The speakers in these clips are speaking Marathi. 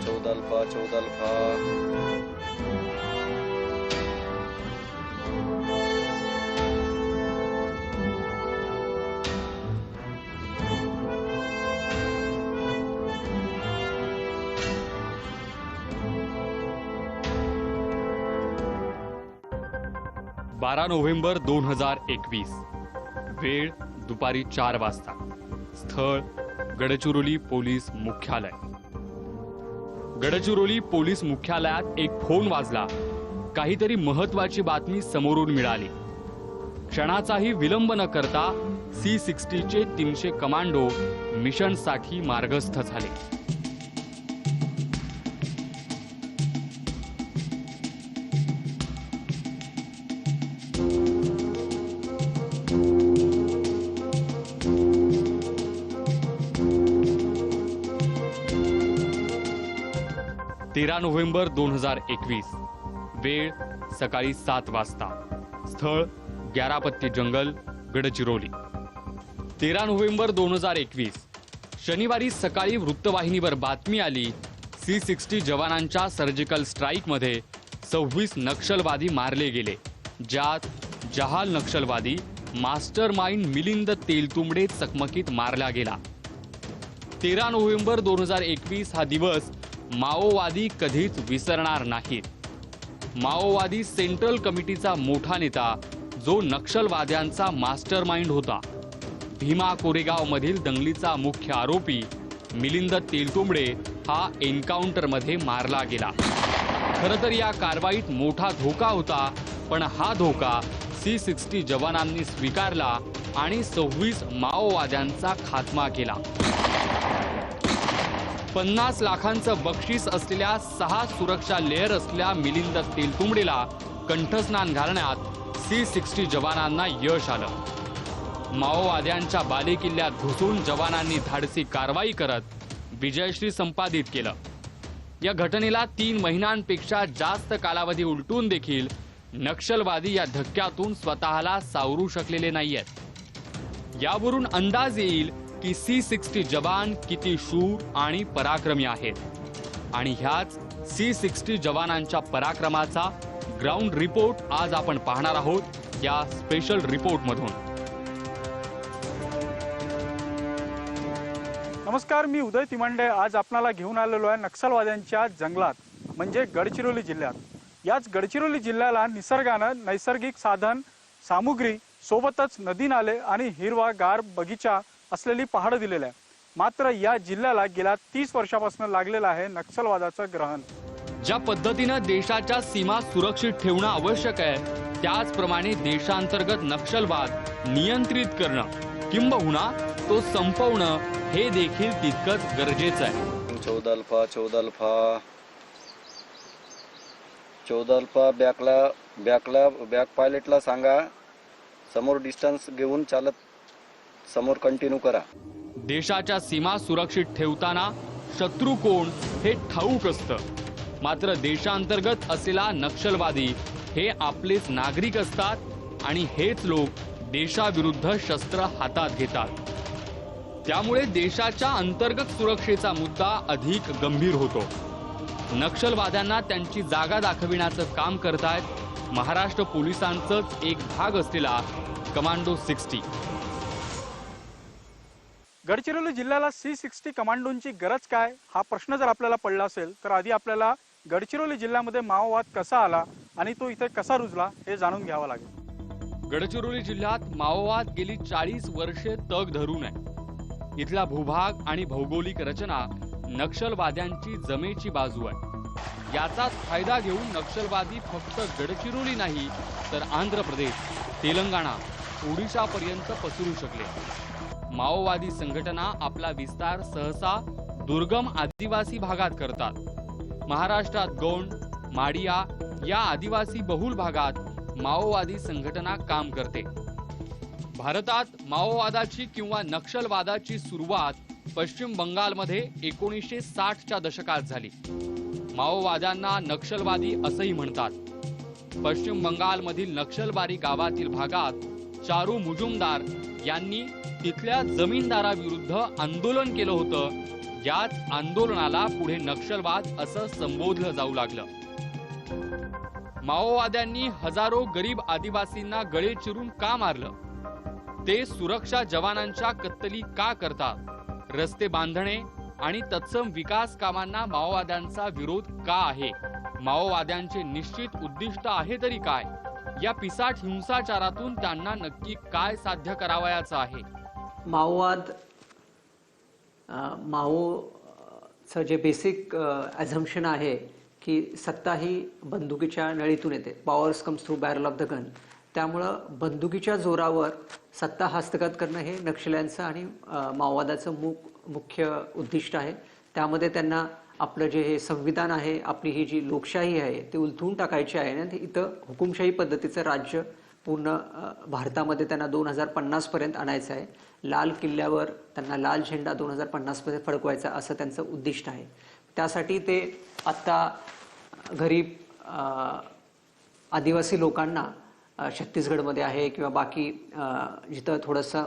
14 14 12 नोव्हेंबर 2021 वेळ दुपारी 4 वाजता स्थळ गडचिरोली पोलीस मुख्यालय। गडचिरोली पोलीस मुख्यालयात एक फोन वाजला। काहीतरी महत्त्वाची बातमी समोरून मिळाली। क्षणाचाही विलंब न करता C60 चे 300 कमांडो मिशनसाठी मार्गस्थ झाले। तेरा नोव्हेंबर 2021 वेळ सकाळी 7 वाजता स्थळ ग्यारापत्ती जंगल गडचिरोली। 13 नोव्हेंबर 2021 शनिवारी सकाळी वृत्तवाहिनीवर बातमी आली, C60 जवानांच्या सर्जिकल स्ट्राईक मध्ये 26 नक्षलवादी मारले गेले, ज्यात जहाल नक्षलवादी मास्टर माइंड मिलिंद तेलतुंबडे चकमकीत मारला गेला। 13 नोव्हेंबर 2021 हा दिवस माओवादी कधीच विसरणार नाहीत। माओवादी सेंट्रल कमिटीचा मोठा नेता, जो नक्षलवाद्यांचा मास्टर माइंड होता, भीमा कोरेगाव मधील दंगलीचा मुख्य आरोपी मिलिंद तेलतुंबडे हा एन्काउंटर मध्ये मारला गेला। खरं तर या कारवाईत मोठा धोका होता, पण हा धोका C60 जवानांनी स्वीकारला आणि 26 माओवाद्यांचा खात्मा केला। 50 लाखांचं बक्षीस असलेल्या 6 सुरक्षा लेअर असलेल्या मिलिंद तेलतुंबडेला कंठस्नान घालण्यात C60 जवानांना यश आलं। माओवाद्यांच्या बालेकिल्ल्यात घुसून जवानांनी धाडसी कारवाई करत विजयश्री संपादित केलं। या घटनेला 3 महिन्यांपेक्षा जास्त कालावधी उलटून देखील नक्षलवादी या धक्क्यातून स्वतःला सावरू शकलेले नाहीयेत। यावरून अंदाज येईल की C60 जवान किती शूर आणि पराक्रमी आहेत, आणि ह्याच C60 जवानांच्या पराक्रमाचा ग्राउंड रिपोर्ट आज आपण पाहणार आहोत या स्पेशल रिपोर्ट मधून। नमस्कार, मी उदय तिमांडे। आज आपल्याला घेऊन आलेलो आहे नक्षलवाद्यांच्या जंगलात, म्हणजे गडचिरोली जिल्ह्यात। याच गडचिरोली जिल्ह्याला निसर्गानं नैसर्गिक साधन सामुग्री सोबतच नदी नाले आणि हिरवागार बगीचा असलेली पहाड दिलेले आहे। मात्र या जिल्ह्याला गेल्या 30 वर्षापासून लागलेलं आहे नक्षलवादाचं ग्रहण। ज्या पद्धतीनं देशाच्या सीमा सुरक्षित ठेवणं आवश्यक आहे, त्याचप्रमाणे देशांतर्गत नक्षलवाद नियंत्रित करणं किंबहुना तो संपवणं हे देखील तितकंच गरजेचं आहे। 14 बॅक पायलटला सांगा समोर डिस्टन्स घेऊन चालत समोर कंटिन्यू करा। देशाच्या सीमा सुरक्षित ठेवताना शत्रू कोण हे ठाऊक असतं, मात्र देशांतर्गत असलेला नक्षलवादी हे आपलेच नागरिक असतात आणि हेच लोक देशाविरुद्ध शस्त्र हातात घेतात। त्यामुळे देशाच्या अंतर्गत सुरक्षेचा मुद्दा अधिक गंभीर होतो। नक्षलवाद्यांना त्यांची जागा दाखविण्याचं काम करतायत महाराष्ट्र पोलिसांचाच एक भाग असलेला कमांडो 60। गडचिरोली जिल्ह्याला C60 कमांडोंची गरज काय, हा प्रश्न जर आपल्याला पडला असेल तर आधी आपल्याला गडचिरोली जिल्ह्यामध्ये माओवाद कसा आला आणि तो इथे कसा रुजला हे जाणून घ्यावं लागेल। गडचिरोली जिल्ह्यात माओवाद गेली 40 वर्षे तग धरून आहे। इथला भूभाग आणि भौगोलिक रचना नक्षलवाद्यांची जमेची बाजू आहे। याचाच फायदा घेऊन नक्षलवादी फक्त गडचिरोली नाही तर आंध्र प्रदेश, तेलंगणा, ओडिशा पर्यंत पसरू शकले। माओवादी संघटना आपला विस्तार सहसा दुर्गम आदिवासी भागात करतात। महाराष्ट्रात गोंड, माडिया या आदिवासी बहुल भागात माओवादी संघटना काम करते। भारतात माओवादाची किंवा नक्षलवादाची सुरुवात पश्चिम बंगालमध्ये 1960च्या दशकात झाली। माओवाद्यांना नक्षलवादी असंही म्हणतात। पश्चिम बंगालमधील नक्षलबारी गावातील भागात चारू मुजुमदार यांनी तिथल्या जमीनदाराविरुद्ध आंदोलन केलं होतं, याच आंदोलनाला पुढे नक्षलवाद असं संबोधलं जाऊ लागलं. माओवाद्यांनी हजारो गरीब आदिवासींना गळे चिरून का मारलं? ते सुरक्षा जवानांच्या कत्तली का करतात? रस्ते बांधणे आणि तत्सम विकास कामांना माओवाद्यांचा विरोध का आहे? माओवाद्यांचे निश्चित उद्दिष्ट आहे तरी काय? या पिसाट हिंसाचारातून त्यांना नक्की काय साध्य करावयाचं आहे? माओचं जे बेसिक ॲझम्पशन आहे की सत्ता ही बंदुकीच्या नळीतून येते, powers comes through barrel of the gun. त्यामुळं बंदुकीच्या जोरावर सत्ता हस्तगत करणं हे नक्षल्यांचं आणि माओवादाचं मुख्य उद्दिष्ट आहे. त्यामध्ये त्यांना आपलं जे हे संविधान आहे, आपली ही जी लोकशाही आहे ते उलथून टाकायची आहे ना. इथं हुकुमशाही पद्धतीचं राज्य पूर्ण भारतामध्ये त्यांना 2050 पर्यंत आणायचं आहे. लाल किल्ल्यावर त्यांना लाल झेंडा 2050 पर्यंत फडकवायचा असं त्यांचं उद्दिष्ट आहे. त्यासाठी ते आत्ता गरीब आदिवासी लोकांना छत्तीसगडमध्ये आहे किंवा बाकी जिथं थोडंसं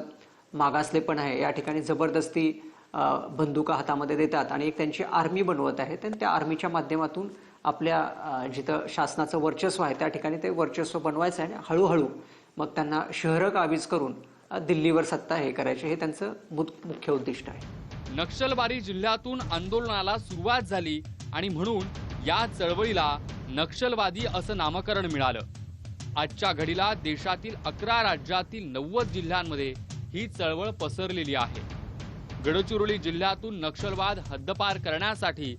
मागासलेपण आहे या ठिकाणी जबरदस्ती बंदुका हातामध्ये देतात आणि एक त्यांची आर्मी बनवत आहेत. आणि त्या आर्मीच्या माध्यमातून आपल्या जिथं शासनाचं वर्चस्व आहे त्या ठिकाणी ते वर्चस्व बनवायचं आहे आणि हळूहळू मग त्यांना शहरं काबीज करून दिल्लीवर सत्ता हे करायचे, हे त्यांचं मुख्य उद्दिष्ट आहे. नक्षलबारी जिल्ह्यातून आंदोलनाला सुरुवात झाली आणि म्हणून या चळवळीला नक्षलवादी असं नामकरण मिळालं. आजच्या घडीला देशातील 11 राज्यातील 90 जिल्ह्यांमध्ये ही चळवळ पसरलेली आहे. गडचिरोली जिल्ह्यातून नक्षलवाद हद्दपार करण्यासाठी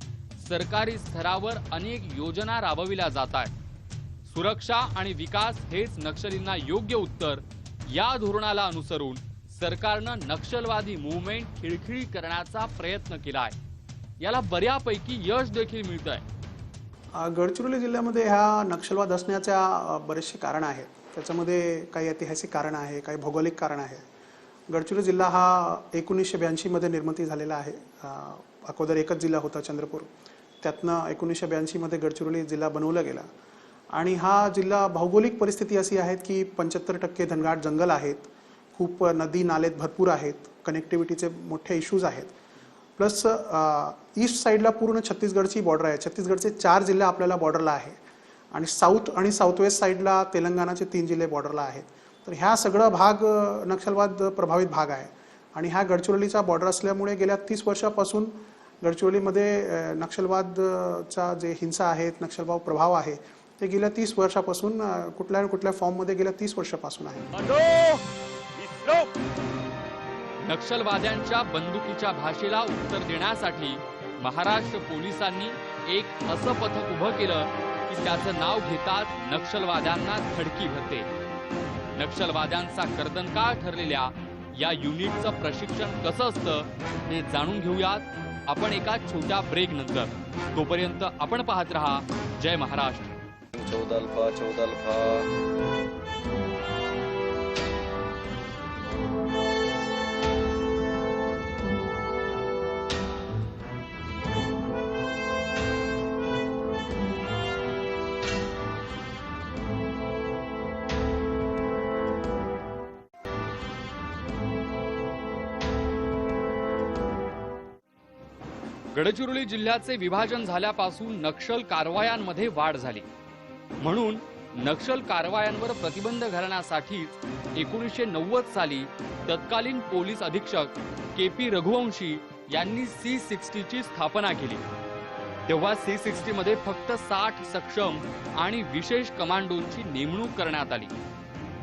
सरकारी स्तरावर अनेक योजना राबविल्या जात आहेत. सुरक्षा आणि विकास हेच नक्षलींना योग्य उत्तर. या धोरणाला अनुसरून सरकारनं नक्षलवादी मूव्हमेंट खिळखिळी करण्याचा प्रयत्न केलाय. याला बऱ्यापैकी यश देखील मिळतंय. गडचिरोली जिल्ह्यामध्ये ह्या नक्षलवाद असण्याच्या बरेचसे कारण आहेत. त्याच्यामध्ये काही ऐतिहासिक कारण आहे, काही भौगोलिक कारण आहे. गडचिरोली जिल्हा हा 1982 मध्ये निर्मिती झालेला आहे. अगोदर एकच जिल्हा होता चंद्रपूर. त्यातनं 1982 मध्ये गडचिरोली जिल्हा बनवला गेला. आणि हा जिल्हा भौगोलिक परिस्थिती अशी आहे की 75% घनदाट जंगल आहेत, खूप नदी नाले भरपूर आहेत, कनेक्टिव्हिटीचे मोठे इश्यूज आहेत. प्लस ईस्ट साईडला पूर्ण छत्तीसगडची बॉर्डर आहे. छत्तीसगडचे 4 जिल्हे आपल्याला बॉर्डरला आहे आणि साऊथ आणि साऊथ वेस्ट साईडला तेलंगणाचे 3 जिल्हे बॉर्डरला आहेत. तर ह्या सगळा भाग नक्षलवाद प्रभावित भाग आहे. आणि ह्या गडचिरोलीचा बॉर्डर असल्यामुळे गेल्या 30 वर्षापासून गडचिरोलीमध्ये नक्षलवादचा जे हिंसा आहेत, नक्षलवाद प्रभाव आहे ते गेल्या 30 वर्षापासून कुठल्या ना कुठल्या फॉर्ममध्ये गेल्या 30 वर्षापासून आहे. नक्षलवाद्यांच्या बंदुकीच्या भाषेला उत्तर देण्यासाठी महाराष्ट्र पोलिसांनी एक असं पथक उभं केलं की त्याचं नाव घेतात नक्षलवाद्यांना धडकी भरते. नक्षलवाद्यांचा कर्दनकाळ ठरलेल्या या युनिटचं प्रशिक्षण कसं असतं हे जाणून घेऊयात आपण एका छोट्या ब्रेक नंतर. तोपर्यंत आपण पाहत रहा जय महाराष्ट्र. 14 अल्फा. गडचिरोली जिल्ह्याचे विभाजन झाल्यापासून नक्षल कारवायांमध्ये वाढ झाली. म्हणून नक्षल कारवायांवर प्रतिबंध घालण्यासाठी 1990 साली तत्कालीन पोलीस अधीक्षक KP रघुवंशी यांनी C60 ची स्थापना केली. तेव्हा C60 मध्ये फक्त 60 सक्षम आणि विशेष कमांडोंची नेमणूक करण्यात आली.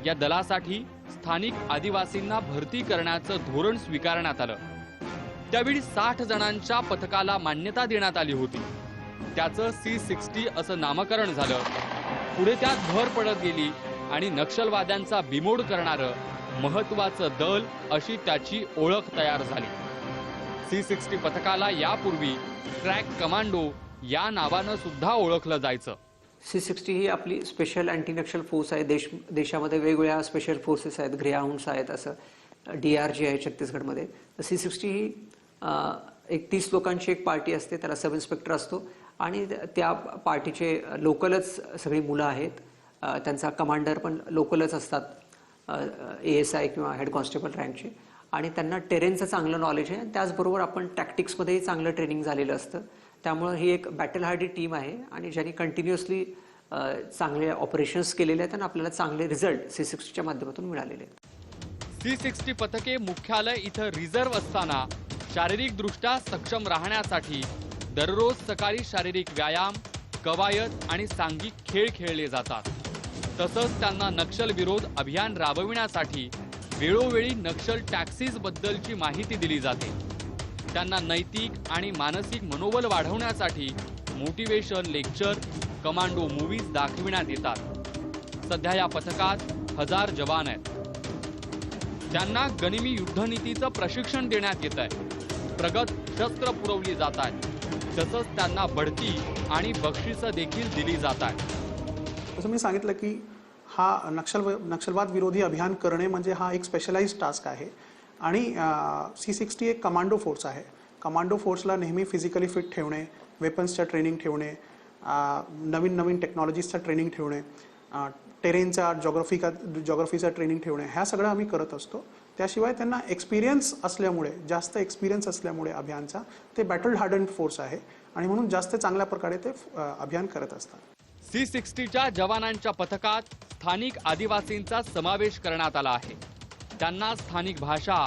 या दलासाठी स्थानिक आदिवासींना भरती करण्याचं धोरण स्वीकारण्यात आलं. त्यावेळी 60 जणांच्या पथकाला मान्यता देण्यात आली होती. त्याचं C60 असं नामकरण झालं. पुढे त्यात भर पडत गेली आणि नक्षलवाद्यांचा बिमोड करणारं महत्वाचं दल अशी त्याची ओळख तयार झाली. C60 पथकाला यापूर्वी ट्रॅक कमांडो या नावानं सुद्धा ओळखलं जायचं. C60 ही आपली स्पेशल अँटी नक्षल फोर्स आहे. देशामध्ये वेगवेगळ्या स्पेशल फोर्सेस आहेत, ग्रेहाउंड्स आहेत, असं DRG आहे छत्तीसगडमध्ये. तर C60 ही एक 30 लोकांची एक पार्टी असते. त्याला सब इन्स्पेक्टर असतो आणि त्या पार्टीचे लोकलच सगळी मुलं आहेत. त्यांचा कमांडर पण लोकलच असतात, ASI किंवा हेड कॉन्स्टेबल रँकचे. आणि त्यांना टेरेनचं चांगलं नॉलेज आहे. त्याचबरोबर आपण टॅक्टिक्समध्येही चांगलं ट्रेनिंग झालेलं असतं. त्यामुळे ही एक बॅटल हार्डी टीम आहे आणि ज्यांनी कंटिन्युअसली चांगले ऑपरेशन्स केलेले आहेत आणि आपल्याला चांगले रिझल्ट C60च्या माध्यमातून मिळालेले आहेत. C60 पथके मुख्यालय इथं रिझर्व्ह असताना शारीरिकदृष्ट्या सक्षम राहण्यासाठी दररोज सकाळी शारीरिक व्यायाम, कवायत आणि सांघिक खेळ खेळले जातात. तसंच त्यांना नक्षल विरोध अभियान राबविण्यासाठी वेळोवेळी नक्षल टॅक्सीज बद्दलची माहिती दिली जाते. त्यांना नैतिक आणि मानसिक मनोबल वाढवण्यासाठी मोटिवेशन लेक्चर, कमांडो मूव्हीज दाखविण्यात येतात. सध्या या पथकात 1000 जवान आहेत. त्यांना गनिमी युद्धनीतीचं प्रशिक्षण देण्यात येत आहे. प्रगत शस्त्र पुरवली जात आहेत. तसंच त्यांना बढती आणि बक्षिसं देखील दिली जात आहेत. जसं मी सांगितलं की हा नक्षलवाद विरोधी अभियान करणे म्हणजे हा एक स्पेशलाइज्ड टास्क आहे आणि C60 एक कमांडो फोर्स आहे. कमांडो फोर्सला नेहमी फिजिकली फिट ठेवणे, वेपन्सच्या ट्रेनिंग ठेवणे, नवीन नवीन टेक्नॉलॉजीजचा ट्रेनिंग ठेवणे, टेरेनचा जॉग्रफीचा ट्रेनिंग ठेवणे, ह्या सगळं आम्ही करत असतो. त्याशिवाय त्यांना एक्सपिरियन्स असल्यामुळे, जास्त एक्सपिरियन्स असल्यामुळे अभियानचा, ते बॅटल हार्डन्ड फोर्स आहे आणि म्हणून जास्त चांगल्या प्रकारे ते अभियान करत असतात. C60च्या जवानांच्या पथकात स्थानिक आदिवासींचा समावेश करण्यात आला आहे. त्यांना स्थानिक भाषा,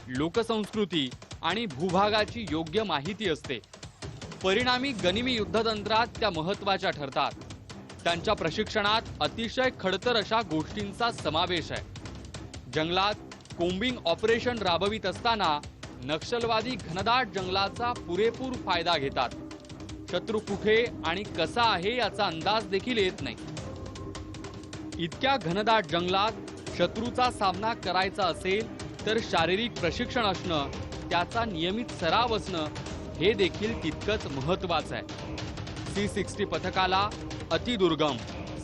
लोकसंस्कृती आणि भूभागाची योग्य माहिती असते. परिणामी गनिमी युद्धतंत्रात त्या महत्त्वाच्या ठरतात. त्यांच्या प्रशिक्षणात अतिशय खडतर अशा गोष्टींचा समावेश आहे. जंगलात कोम्बिंग ऑपरेशन राबवित असताना नक्षलवादी घनदाट जंगलाचा पुरेपूर फायदा घेतात. शत्रू कुठे आणि कसा आहे याचा अंदाज देखील येत नाही. इतक्या घनदाट जंगलात शत्रूचा सामना करायचा असेल तर शारीरिक प्रशिक्षण असणं, त्याचा नियमित सराव असणं हे देखील तितकंच महत्त्वाचं आहे. C60 पथकाला अतिदुर्गम,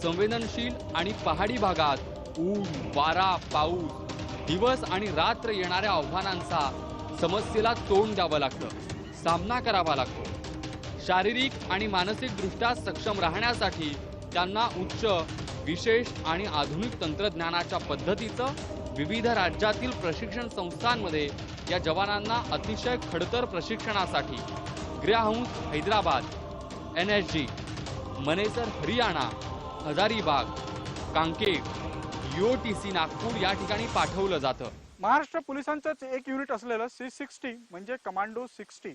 संवेदनशील आणि पहाडी भागात ऊन, वारा, पाऊस, दिवस आणि रात्र येणाऱ्या आव्हानांचा समस्येला तोंड द्यावं लागतं, सामना करावा लागतो. शारीरिक आणि मानसिकदृष्ट्या सक्षम राहण्यासाठी त्यांना उच्च, विशेष आणि आधुनिक तंत्रज्ञानाच्या पद्धतीचं विविध राज्यातील प्रशिक्षण संस्थांमध्ये या जवानांना अतिशय खडतर प्रशिक्षणासाठी greyhound Hyderabad, NSG, Manesar Haryana, Hazaribagh, Kanker, UOTC Nagpur या ठिकाणी पाठवलं जातं. महाराष्ट्र पोलिसांचंच एक युनिट असलेलं C60 म्हणजे कमांडो 60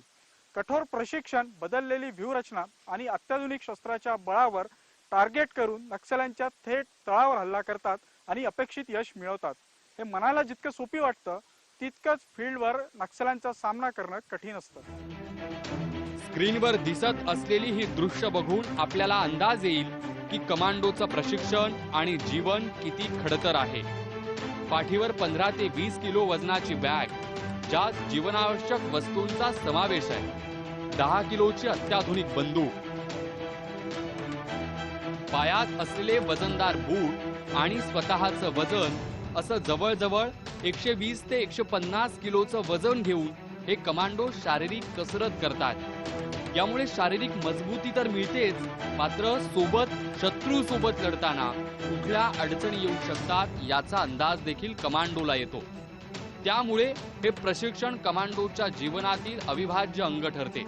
कठोर प्रशिक्षण, बदललेली व्यूहरचना आणि अत्याधुनिक शस्त्राच्या बळावर टार्गेट करून नक्षल्यांच्या थेट तळावर हल्ला करतात आणि अपेक्षित यश मिळवतात. हे मनाला जितकं सोपी वाटतं तितकंच फील्डवर नक्षल्यांचा सामना करणं कठीण असतं. स्क्रीनवर दिसत असलेली ही दृश्य बघून आपल्याला अंदाज येईल की कमांडोचं प्रशिक्षण आणि जीवन किती खडतर आहे. पाठीवर 15 ते 20 किलो वजनाची बॅग, ज्यात जीवनावश्यक वस्तूंचा समावेश आहे. 10 किलोची अत्याधुनिक बंदूक, पायात असलेले वजनदार बूट आणि स्वतःचं वजन, असं जवळजवळ 120 ते 150 किलोचं वजन घेऊन हे कमांडो शारीरिक कसरत करतात. यामुळे शारीरिक मजबूती तर मिळतेच, मात्र सोबत शत्रू सोबत लढताना कुठल्या अडचणी येऊ शकतात याचा अंदाज देखील कमांडोला येतो. त्यामुळे हे प्रशिक्षण कमांडोच्या जीवनातील अविभाज्य अंग ठरते.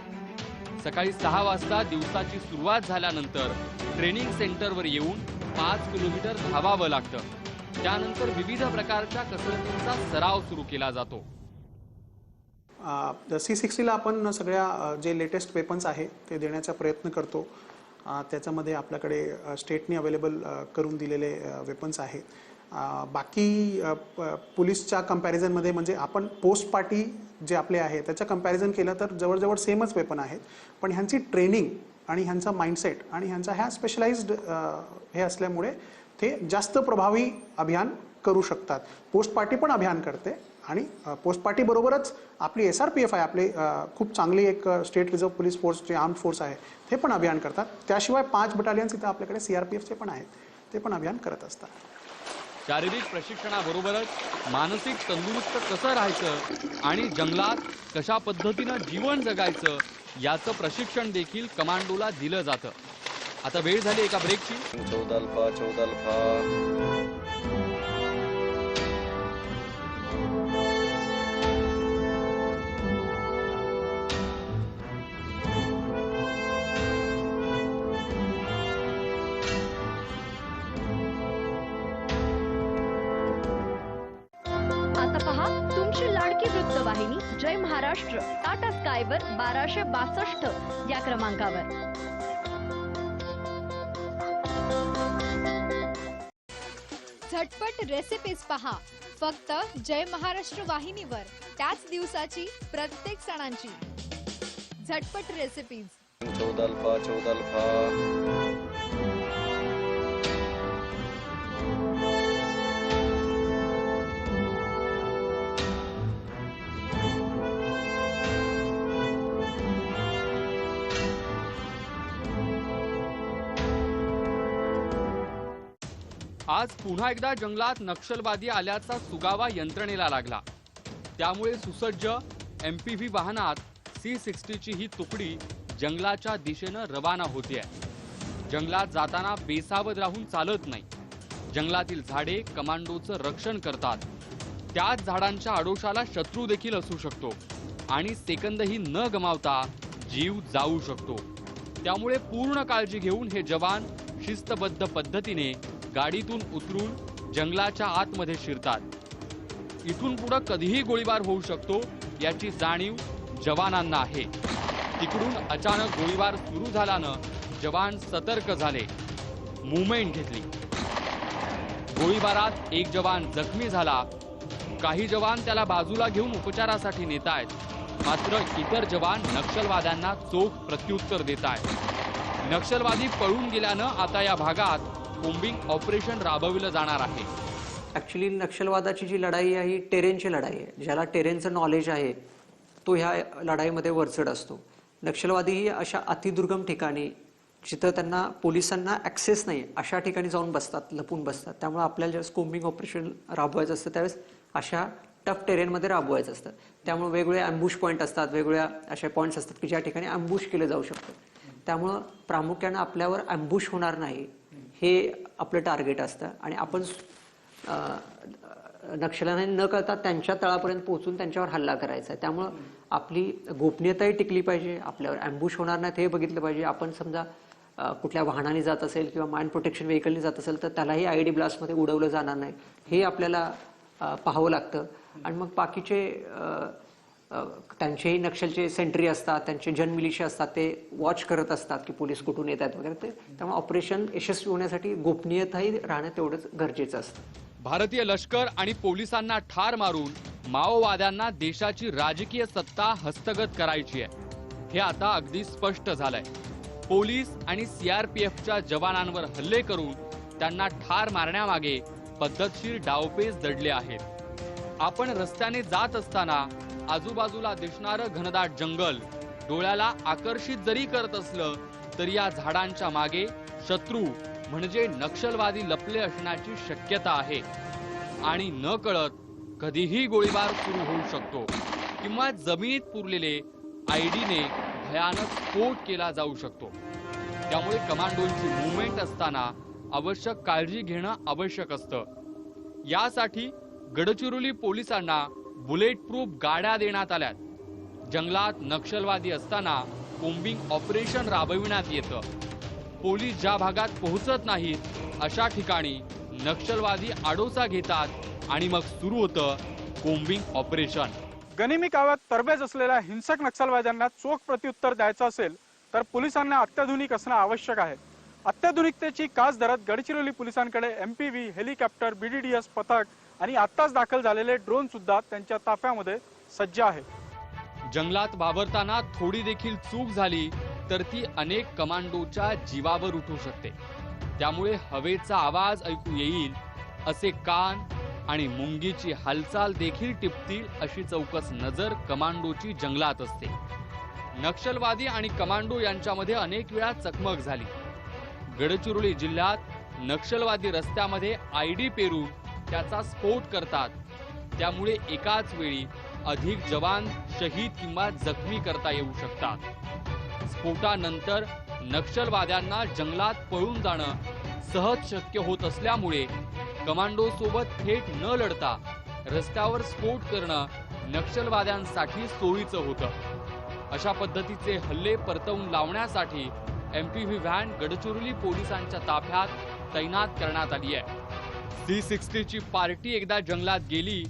सकाळी 6 वाजता दिवसाची सुरुवात झाल्यानंतर ट्रेनिंग सेंटरवर येऊन 5 किलोमीटर धावावं लागतं. त्यानंतर विविध प्रकारच्या कसरतींचा सराव सुरू केला जातो. C60ला आपण सगळ्या जे लेटेस्ट वेपन्स आहे ते देण्याचा प्रयत्न करतो. त्याच्यामध्ये आपल्याकडे स्टेटने अवेलेबल करून दिलेले वेपन्स आहे. बाकी पोलीसच्या कंपॅरिझनमध्ये म्हणजे आपण पोस्ट पार्टी जे आपले आहे त्याच्या कंपॅरिझन केलं तर जवळजवळ सेमच वेपन आहेत. पण ह्यांची ट्रेनिंग आणि ह्यांचा माइंडसेट आणि ह्यांचा ह्या स्पेशलाइज्ड हे असल्यामुळे ते जास्त प्रभावी अभियान करू शकतात. पोस्ट पार्टी पण अभियान करते आणि पोस्ट पार्टी बरोबरच आपली SRPF आहे, आपली खूप चांगली एक स्टेट रिझर्व्ह पोलीस फोर्स जे आर्म्ड फोर्स आहे ते पण अभियान करतात. त्याशिवाय 5 बटालियन्स इथं आपल्याकडे CRPFचे पण आहेत, ते पण अभियान करत असतात. शारीरिक प्रशिक्षणाबरोबरच मानसिक तंदुरुस्त कसं राहायचं आणि जंगलात कशा पद्धतीनं जीवन जगायचं याचं प्रशिक्षण देखील कमांडोला दिलं जातं. आता वेळ झाली एका ब्रेकची. 14 अल्फा जय महाराष्ट्र टाटा स्कायवर 1262 या क्रमांकावर। झटपट रेसिपीज पहा फक्त जय महाराष्ट्र वाहिनीवर, त्याच दिवसाची प्रत्येक सणांची झटपट रेसिपीज। 14 अल्फा 14 अल्फा आज पुन्हा एकदा जंगलात नक्षलवादी आल्याचा सुगावा यंत्रणेला लागला। त्यामुळे सुसज्ज MPV वाहनात C60 ची ही तुकडी जंगलाच्या दिशेनं रवाना होतीये। जंगलात जाताना बेसावध राहून चालत नाही। जंगलातील झाडे कमांडोचं रक्षण करतात। त्याच झाडांच्या आडोशाला शत्रू देखील असू शकतो आणि सेकंदही न गमावता जीव जाऊ शकतो। त्यामुळे पूर्ण काळजी घेऊन हे जवान शिस्तबद्ध पद्धतीने गाडीतून उतरून जंगलाच्या आतमध्ये शिरतात। इथून पुढे कधीही गोळीबार होऊ शकतो याची जाणीव जवानांना आहे। तिकडून अचानक गोळीबार सुरू झाल्यानं जवान सतर्क झाले, मूवमेंट घेतली। गोळीबारात एक जवान जखमी झाला। काही जवान त्याला बाजूला घेऊन उपचारासाठी नेतायत, मात्र इतर जवान नक्षलवाद्यांना चोख प्रत्युत्तर देतायत। नक्षलवादी पळून गेल्यानं आता या भागात कोम्बिंग ऑपरेशन राबविलं जाणार आहे। ॲक्च्युली नक्षलवादाची जी लढाई आहे ही टेरेनची लढाई आहे। ज्याला टेरेनचं नॉलेज आहे तो ह्या लढाईमध्ये वरचढ असतो। नक्षलवादी ही अशा अतिदुर्गम ठिकाणी जिथं त्यांना पोलिसांना ॲक्सेस नाही अशा ठिकाणी जाऊन बसतात, लपून बसतात। त्यामुळे आपल्याला ज्यावेळेस कोम्बिंग ऑपरेशन राबवायचं असतं त्यावेळेस अशा टफ टेरेनमध्ये राबवायचं असतं। त्यामुळे वेगवेगळे अँबुश पॉईंट असतात, वेगवेगळ्या अशा पॉईंट्स असतात की ज्या ठिकाणी अँबुश केलं जाऊ शकतं। त्यामुळं प्रामुख्यानं आपल्यावर अँबुश होणार नाही हे आपलं टार्गेट असतं आणि आपण नक्षल्यांना न कळता त्यांच्या तळापर्यंत पोहोचून त्यांच्यावर हल्ला करायचा आहे। त्यामुळं आपली गोपनीयताही टिकली पाहिजे, आपल्यावर अँबुश होणार नाहीत हे बघितलं पाहिजे। आपण समजा कुठल्या वाहनाने जात असेल किंवा माइन प्रोटेक्शन व्हेकलने जात असेल तर त्यालाही IED ब्लास्टमध्ये उडवलं जाणार नाही हे आपल्याला पाहावं लागतं। आणि मग बाकीचे त्यांचेही नक्षलचे सेंट्री असतात, त्यांचे जनमिलिशिया असतात, ते वॉच करत असतात की पोलीस कुठून येत आहेत वगैरे। त्यामुळे ऑपरेशन यशस्वी होण्यासाठी गोपनीयताही राहणं तेवढंच गरजेचं असतं। भारतीय लष्कर आणि पोलिसांना ठार मारून माओवाद्यांना देशाची राजकीय सत्ता हस्तगत करायची आहे हे आता अगदी स्पष्ट झालंय। पोलीस आणि CRPFच्या जवानांवर हल्ले करून त्यांना ठार मारण्यामागे पद्धतशीर डावपेच दडले आहेत। आपण रस्त्याने जात असताना आजूबाजूला दिसणारं घनदाट जंगल डोळ्याला आकर्षित जरी करत असलं तरी या झाडांच्या मागे शत्रू म्हणजे नक्षलवादी लपले असण्याची शक्यता आहे आणि न कळत कधीही गोळीबार सुरू होऊ शकतो किंवा जमिनीत पुरलेले IEDने भयानक स्फोट केला जाऊ शकतो। त्यामुळे कमांडोंची मूवमेंट असताना आवश्यक काळजी घेणं आवश्यक असतं। यासाठी गडचिरोली पोलिसांना बुलेट प्रूफ गाड्या देण्यात आल्यात। जंगलात नक्षलवादी असताना कोम्बिंग ऑपरेशन राबविण्यात येतं। पोलीस ज्या भागात पोहोचत नाहीत अशा ठिकाणी नक्षलवादी आडोसा घेतात आणि मग सुरू होतं कोम्बिंग ऑपरेशन। गनिमी काळात तरबेज असलेल्या हिंसक नक्षलवाद्यांना चोख प्रत्युत्तर द्यायचं असेल तर पोलिसांना अत्याधुनिक असणं आवश्यक आहे। अत्याधुनिकतेची कास धरत गडचिरोली पोलिसांकडे MPV, हेलिकॉप्टर, BDDS पथक आणि आत्ताच दाखल झालेले ड्रोन सुद्धा त्यांच्या ताफ्यामध्ये सज्ज आहे। जंगलात वावरताना थोडी देखील चूक झाली तर ती अनेक कमांडोच्या जीवावर उठू शकते। त्यामुळे हवेचा आवाज ऐकू येईल असे कान आणि मुंगीची हालचाल देखील टिपतील अशी चौकस नजर कमांडोची जंगलात असते। नक्षलवादी आणि कमांडो यांच्यामध्ये अनेक वेळा चकमक झाली। गडचिरोली जिल्ह्यात नक्षलवादी रस्त्यामध्ये IED पेरून त्याचा स्फोट करतात। त्यामुळे एकाच वेळी अधिक जवान शहीद किंवा जखमी करता येऊ शकतात। स्फोटानंतर नक्षलवाद्यांना जंगलात पळून जाणं सहज शक्य होत असल्यामुळे कमांडो सोबत थेट न लढता रस्त्यावर स्फोट करणं नक्षलवाद्यांसाठी सोयीचं होतं। अशा पद्धतीचे हल्ले परतवून लावण्यासाठी MPV व्हॅन गडचिरोली पोलिसांच्या ताफ्यात तैनात करण्यात आली आहे। C60 ची पार्टी एकदा जंगलात गेली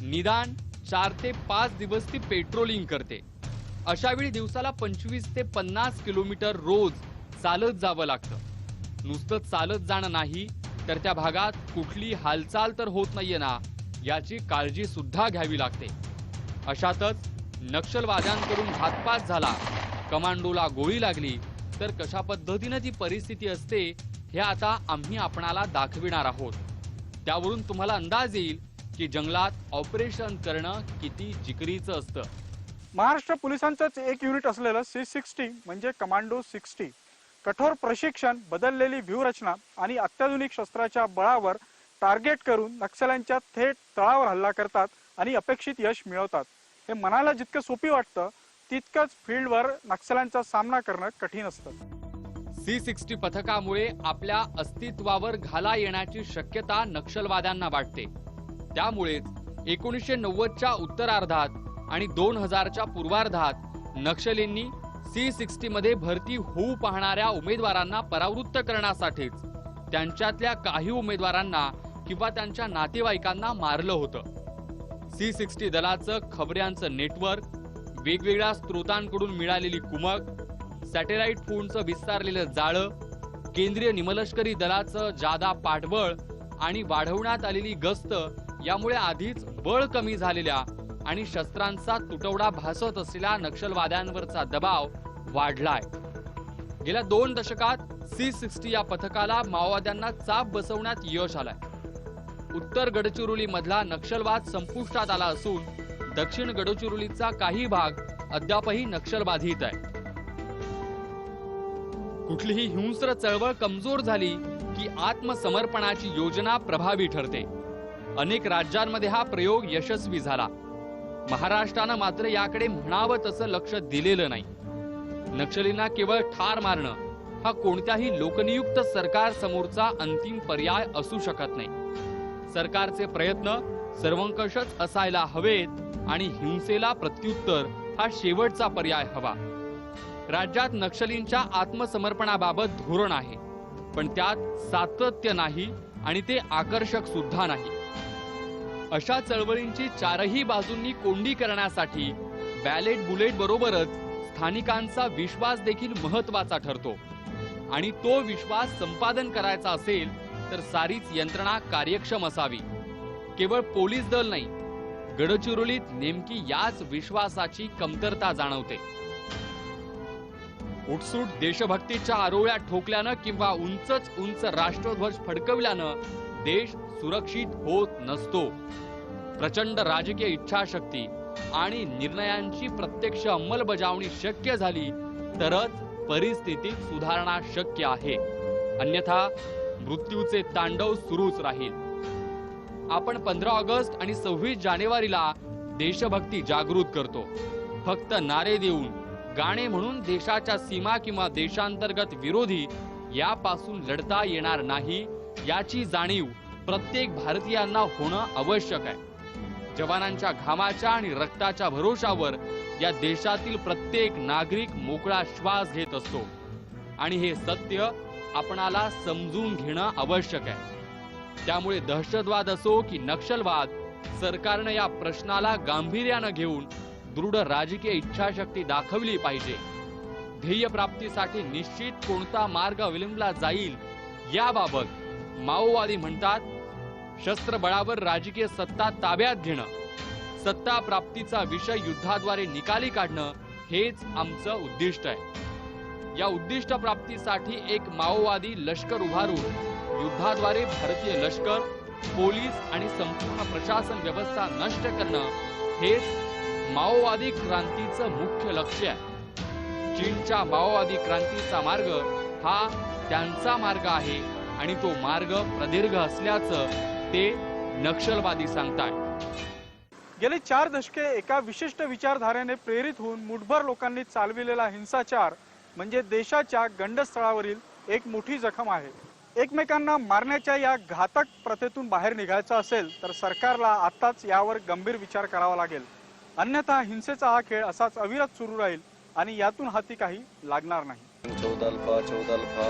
निदान 4 ते 5 दिवस ती पेट्रोलिंग करते. अशा वेळी दिवसाला 25 ते 50 किलोमीटर रोज चालत जावं लागतं. नुसतं चालत जाणं नाही तर त्या भागात कुठली हालचाल तर होत नाहीये ना याची काळजी सुद्धा घ्यावी लागते. अशातच नक्षलवाद्यांकडून घातपात झाला, कमांडोला गोळी लागली तर कशा पद्धतीने ती परिस्थिती असते हे आता आम्ही आपणाला दाखविणार आहोत. त्यावरून तुम्हाला अंदाज येईल की जंगलात ऑपरेशन करणं किती जिकरीचं असतं. महाराष्ट्र पोलिसांचंच एक युनिट असलेलं C60 म्हणजे कमांडो 60 कठोर प्रशिक्षण, बदललेली व्यूहरचना आणि अत्याधुनिक शस्त्राच्या बळावर टार्गेट करून नक्षल्यांच्या थेट तळावर हल्ला करतात आणि अपेक्षित यश मिळवतात. हे मनाला जितकं सोपी वाटतं तितकंच फील्डवर नक्षल्यांचा सामना करणं कठीण असतं. C60 पथकामुळे आपल्या अस्तित्वावर घाला येण्याची शक्यता नक्षलवाद्यांना वाटते. त्यामुळेच 1990च्या उत्तरार्धात आणि 2000च्या पूर्वार्धात नक्षलींनी C60 मध्ये भरती होऊ पाहणाऱ्या उमेदवारांना परावृत्त करण्यासाठीच त्यांच्यातल्या काही उमेदवारांना किंवा त्यांच्या नातेवाईकांना मारलं होतं. C60 दलाचं खबऱ्यांचं नेटवर्क, वेगवेगळ्या स्रोतांकडून मिळालेली कुमक, सॅटेलाइट फोनचं विस्तारलेलं जाळं, केंद्रीय निमलष्करी दलाचं जादा पाठबळ आणि वाढवण्यात आलेली गस्त यामुळे आधीच बळ कमी झालेल्या आणि शस्त्रांचा तुटवडा भासत असलेल्या नक्षलवाद्यांवरचा दबाव वाढलाय. गेल्या 2 दशकात C60 या पथकाला माओवाद्यांना चाप बसवण्यात यश आलंय. उत्तर गडचिरोली मधला नक्षलवाद संपुष्टात आला असून दक्षिण गडचिरोलीचा काही भाग अद्यापही नक्षलबाधित आहे. कुठलीही हिंस्र चळवळ कमजोर झाली की आत्मसमर्पणाची योजना प्रभावी ठरते. अनेक राज्यांमध्ये हा प्रयोग यशस्वी झाला. महाराष्ट्रानं मात्र याकडे म्हणावं तसं लक्ष दिलेलं नाही. नक्षलींना केवळ ठार मारणं हा कोणत्याही लोकनियुक्त सरकार समोरचा अंतिम पर्याय असू शकत नाही. सरकारचे प्रयत्न सर्वंकषच असायला हवेत आणि हिंसेला प्रत्युत्तर हा शेवटचा पर्याय हवा. राज्यात नक्षलींच्या आत्मसमर्पणाबाबत धोरण आहे, पण त्यात सातत्य नाही आणि ते आकर्षक सुद्धा नाही. अशा चळवळींची चारही बाजूंनी कोंडी करण्यासाठी बॅलेट बुलेट बरोबरच स्थानिकांचा विश्वास देखील महत्वाचा ठरतो. आणि तो विश्वास संपादन करायचा असेल तर सारीच यंत्रणा कार्यक्षम असावी. केवळ पोलीस दल नाही, गडचिरोलीत नेमकी याच विश्वासाची कमतरता जाणवते. उठसूट देशभक्तीच्या आरोळ्या ठोकल्यानं किंवा उंचच उंच राष्ट्रध्वज फडकवल्यानं देश सुरक्षित होत नसतो. प्रचंड राजकीय इच्छाशक्ती आणि निर्णयांची प्रत्यक्ष अंमलबजावणी शक्य झाली तरच परिस्थितीत सुधारणा शक्य आहे. अन्यथा मृत्यूचे तांडव सुरूच राहील. आपण 15 ऑगस्ट आणि 26 जानेवारीला देशभक्ती जागृत करतो. फक्त नारे देऊन, गाणे म्हणून देशाच्या सीमा किंवा देशांतर्गत विरोधी यापासून लढता येणार नाही याची जाणीव प्रत्येक भारतीयांना होणं आवश्यक आहे. जवानांच्या घामाच्या आणि रक्ताच्या भरोशावर या देशातील प्रत्येक नागरिक मोकळा श्वास घेत असतो आणि हे सत्य आपणाला समजून घेणं आवश्यक आहे. त्यामुळे दहशतवाद असो की नक्षलवाद, सरकारनं या प्रश्नाला गांभीर्यानं घेऊन दृढ राजकीय इच्छाशक्ती दाखवली पाहिजे. ध्येय प्राप्तीसाठी निश्चित कोणता मार्ग अवलंबला जाईल याबाबत माओवादी म्हणतात, शस्त्रबळावर राजकीय सत्ता ताब्यात घेणं, सत्ता प्राप्तीचा विषय युद्धाद्वारे निकाली काढणं हेच आमचं उद्दिष्ट आहे. या उद्दिष्ट प्राप्तीसाठी एक माओवादी लष्कर उभारून युद्धाद्वारे भारतीय लष्कर, पोलीस आणि संपूर्ण प्रशासन व्यवस्था नष्ट करणं हेच माओवादी क्रांतीचं मुख्य लक्ष्य आहे. चीनच्या माओवादी क्रांतीचा मार्ग हा त्यांचा मार्ग आहे आणि तो मार्ग प्रदीर्घ असल्याचं ते नक्षलवादी सांगतायत. गेली 4 दशके एका विशिष्ट विचारधारेने प्रेरित होऊन मुठभर लोकांनी चालविलेला हिंसाचार म्हणजे देशाच्या गंडस्थळावरील एक मोठी जखम आहे. एकमेकांना मारण्याच्या या घातक प्रथेतून बाहेर निघायचं असेल तर सरकारला आताच यावर गंभीर विचार करावा लागेल. अन्यथा हिंसेचा हा खेळ असाच अविरत सुरू राहील आणि यातून हाती काही लागणार नाही. 14 अल्फा